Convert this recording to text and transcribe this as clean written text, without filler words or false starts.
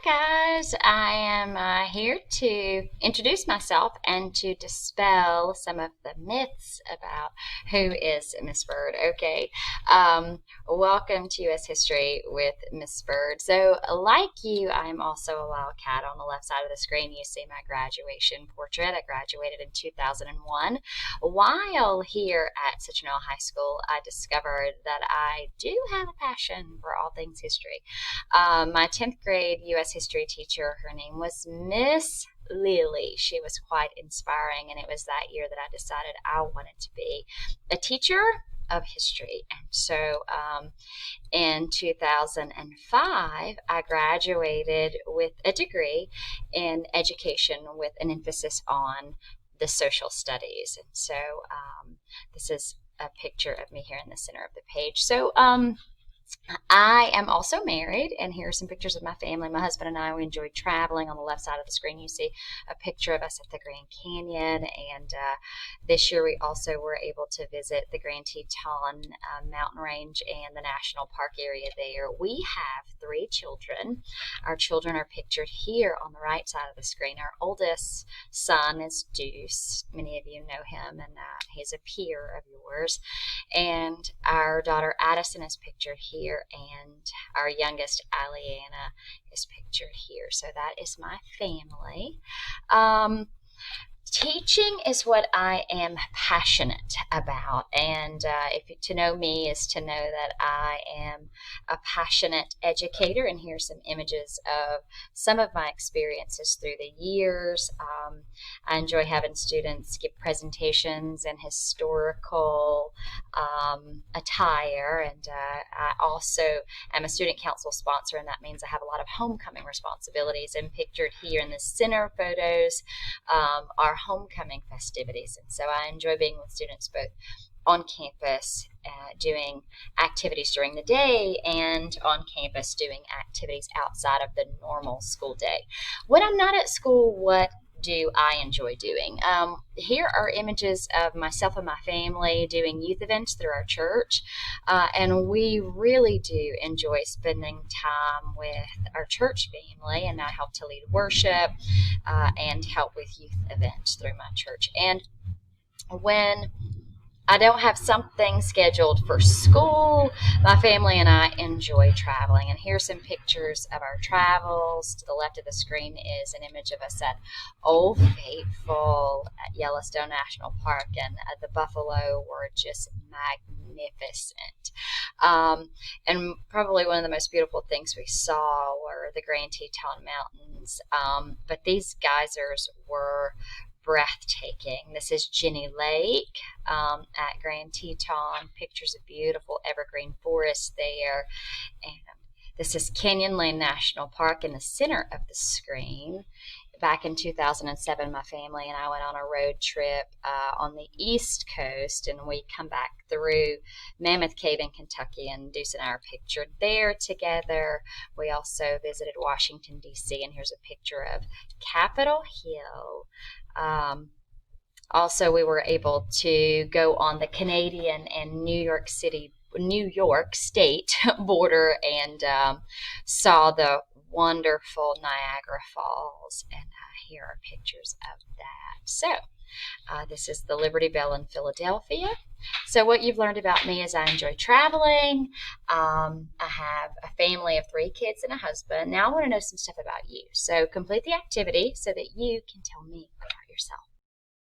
guys. I am here to introduce myself and to dispel some of the myths about who is Miss Bird. Okay. Welcome to U.S. History with Miss Bird. So, like you, I'm also a Wildcat. On the left side of the screen, you see my graduation portrait. I graduated in 2001. While here at Citronelle High School, I discovered that I do have a passion for all things history. My 10th grade U.S. history teacher, her name was Miss Lily. She was quite inspiring, and it was that year that I decided I wanted to be a teacher of history. And so in 2005, I graduated with a degree in education with an emphasis on the social studies. And so this is a picture of me here in the center of the page. So, I am also married, and here are some pictures of my family. My husband and I, we enjoy traveling. On the left side of the screen, you see a picture of us at the Grand Canyon, and this year we also were able to visit the Grand Teton mountain range and the national park area there. We have 3 children. Our children are pictured here on the right side of the screen. Our oldest son is Deuce. Many of you know him, and he's a peer of yours. And our daughter Addison is pictured here, and our youngest Aliana is pictured here. So that is my family. Teaching is what I am passionate about, and to know me is to know that I am a passionate educator. And here's some images of some of my experiences through the years. I enjoy having students give presentations in historical attire, and I also am a student council sponsor, and that means I have a lot of homecoming responsibilities. And pictured here in the center photos are homecoming festivities, and so I enjoy being with students both on campus doing activities during the day and on campus doing activities outside of the normal school day. When I'm not at school, what do I enjoy doing? Here are images of myself and my family doing youth events through our church, and we really do enjoy spending time with our church family, and I help to lead worship and help with youth events through my church. And when I don't have something scheduled for school, my family and I enjoy traveling. And here's some pictures of our travels. To the left of the screen is an image of us at Old Faithful, at Yellowstone National Park, and the buffalo were just magnificent. And probably one of the most beautiful things we saw were the Grand Teton Mountains. But these geysers were breathtaking. This is Jenny Lake at Grand Teton. Pictures of beautiful evergreen forest there. And this is Canyon Lane National Park in the center of the screen. Back in 2007, my family and I went on a road trip on the East Coast, and we come back through Mammoth Cave in Kentucky, and Deuce and I are pictured there together. We also visited Washington, D.C., and here's a picture of Capitol Hill. Also, we were able to go on the Canadian and New York State border, and saw the wonderful Niagara Falls, and here are pictures of that. So this is the Liberty Bell in Philadelphia. So what you've learned about me is I enjoy traveling. I have a family of 3 kids and a husband. Now I want to know some stuff about you. So complete the activity so that you can tell me about yourself.